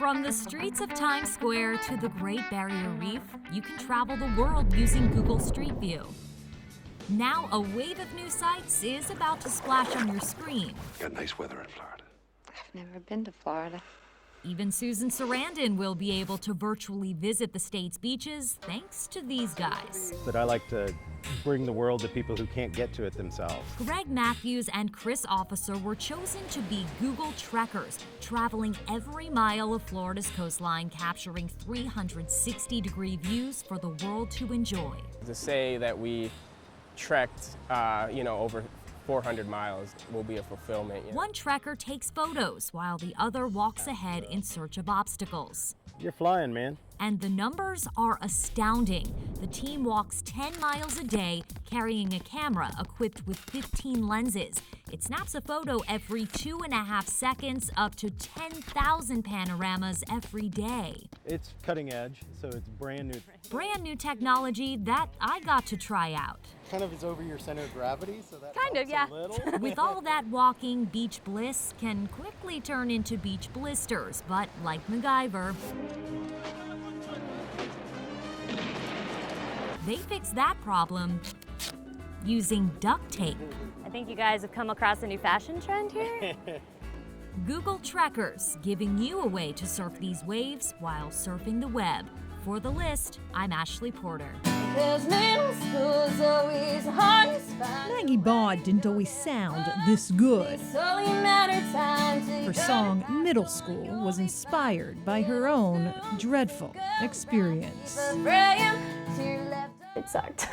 From the streets of Times Square to the Great Barrier Reef, you can travel the world using Google Street View. Now, a wave of new sights is about to splash on your screen. Got nice weather in Florida. I've never been to Florida. Even Susan Sarandon will be able to virtually visit the state's beaches thanks to these guys. That I like to bring the world to people who can't get to it themselves. Greg Matthews and Chris Officer were chosen to be Google Trekkers, traveling every mile of Florida's coastline, capturing 360-degree views for the world to enjoy. To say that we trekked, over 400 miles will be a fulfillment. One trekker takes photos while the other walks ahead in search of obstacles. You're flying, man. And the numbers are astounding. The team walks 10 miles a day, carrying a camera equipped with 15 lenses. It snaps a photo every 2.5 seconds, up to 10,000 panoramas every day. It's cutting edge, so it's brand new. Brand new technology that I got to try out. Kind of is over your center of gravity, so that Kind of, helps yeah. a little. With all that walking, beach bliss can quickly turn into beach blisters, but like MacGyver, they fixed that problem using duct tape. I think you guys have come across a new fashion trend here. Google Trekkers, giving you a way to surf these waves while surfing the web. For The List, I'm Ashley Porter. Maggie Baugh didn't always sound this good. Her song Middle School was inspired by her own dreadful experience. It sucked.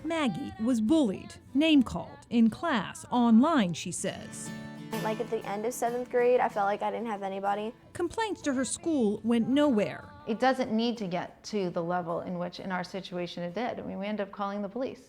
Maggie was bullied, name-called, in class, online, she says. Like at the end of 7th grade, I felt like I didn't have anybody. Complaints to her school went nowhere. It doesn't need to get to the level in which, in our situation, it did. I mean, we ended up calling the police.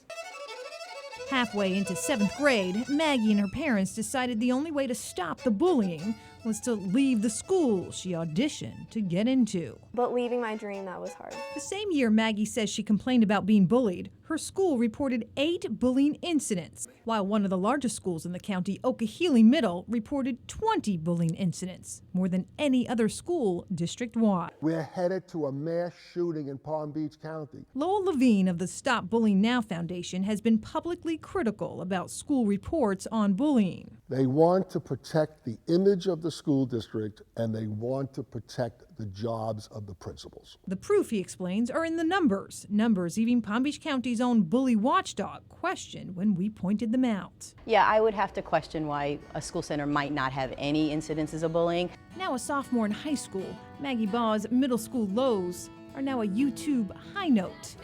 Halfway into 7th grade, Maggie and her parents decided the only way to stop the bullying was to leave the school she auditioned to get into. But leaving my dream, that was hard. The same year Maggie says she complained about being bullied, her school reported 8 bullying incidents, while one of the largest schools in the county, Okehele Middle, reported 20 bullying incidents, more than any other school district-wide. We're headed to a mass shooting in Palm Beach County. Lowell Levine of the Stop Bullying Now Foundation has been publicly critical about school reports on bullying. They want to protect the image of the school district, and they want to protect the jobs of the principals. The proof, he explains, are in the numbers. Numbers even Palm Beach County's own bully watchdog questioned when we pointed them out. Yeah, I would have to question why a school center might not have any incidences of bullying. Now a sophomore in high school, Maggie Baugh's middle school lows are now a YouTube high note.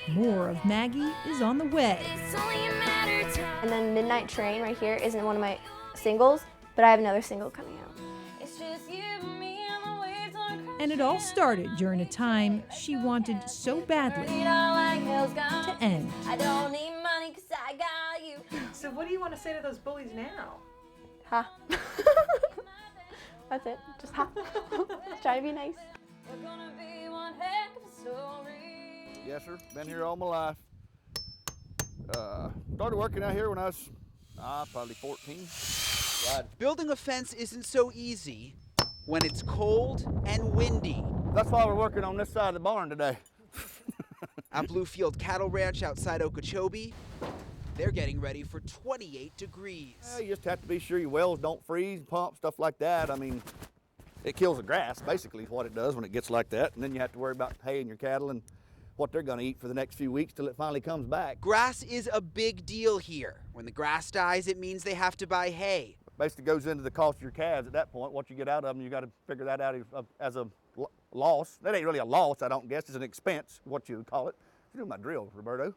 More of Maggie is on the way. And then Midnight Train right here isn't one of my singles, but I have another single coming out. And it all started during a time she wanted so badly to end. So what do you want to say to those bullies now? Ha. That's it. Just ha. Try to be nice. Yes, sir. Been here all my life. Started working out here when I was probably 14. Building a fence isn't so easy when it's cold and windy. That's why we're working on this side of the barn today. At Bluefield Cattle Ranch outside Okeechobee, they're getting ready for 28 degrees. You just have to be sure your wells don't freeze, pump, stuff like that. I mean, it kills the grass, basically, is what it does when it gets like that. And then you have to worry about haying your cattle and what they're going to eat for the next few weeks till it finally comes back. Grass is a big deal here. When the grass dies, it means they have to buy hay. Basically goes into the cost of your calves at that point. What you get out of them, you got to figure that out as a loss. That ain't really a loss, I don't guess. It's an expense, what you would call it. You're doing my drill, Roberto.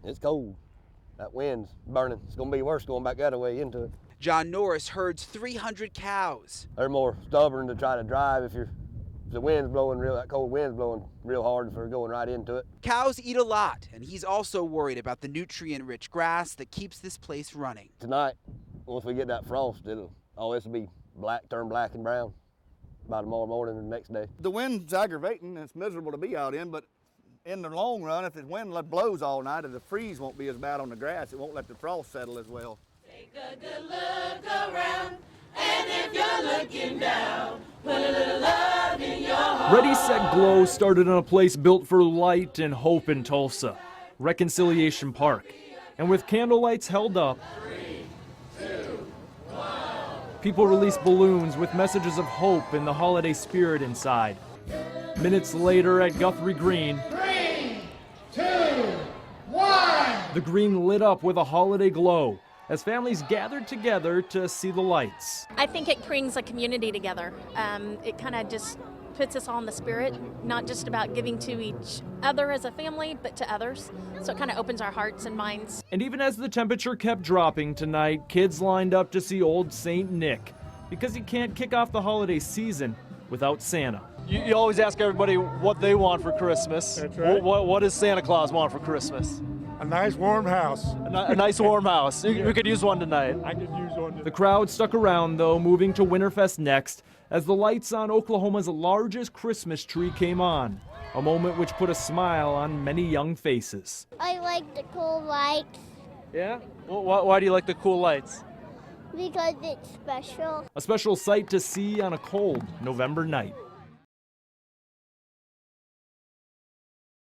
It's cold. That wind's burning. It's going to be worse going back that way into it. John Norris herds 300 cows. They're more stubborn to try to drive if the wind's blowing that cold wind's blowing real hard for going right into it. Cows eat a lot, and he's also worried about the nutrient-rich grass that keeps this place running. Tonight, once we get that frost, this will be turn black and brown by tomorrow morning and the next day. The wind's aggravating and it's miserable to be out in, but in the long run, if the wind blows all night, the freeze won't be as bad on the grass. It won't let the frost settle as well. Take a good look around. Ready, Set, Glow started in a place built for light and hope in Tulsa, Reconciliation Park. And with candle lights held up, people released balloons with messages of hope and the holiday spirit inside. Minutes later at Guthrie Green, 3, 2, 1. The green lit up with a holiday glow as families gathered together to see the lights. I think it brings a community together. It kind of just puts us all in the spirit, not just about giving to each other as a family, but to others. So it kind of opens our hearts and minds. And even as the temperature kept dropping tonight, kids lined up to see Old St. Nick because you can't kick off the holiday season without Santa. You always ask everybody what they want for Christmas. That's right. What does Santa Claus want for Christmas? A nice warm house. A nice warm house. Yeah. We could use one tonight. I could use one tonight. The crowd stuck around, though, moving to Winterfest next as the lights on Oklahoma's largest Christmas tree came on, a moment which put a smile on many young faces. I like the cool lights. Yeah? Well, why do you like the cool lights? Because it's special. A special sight to see on a cold November night.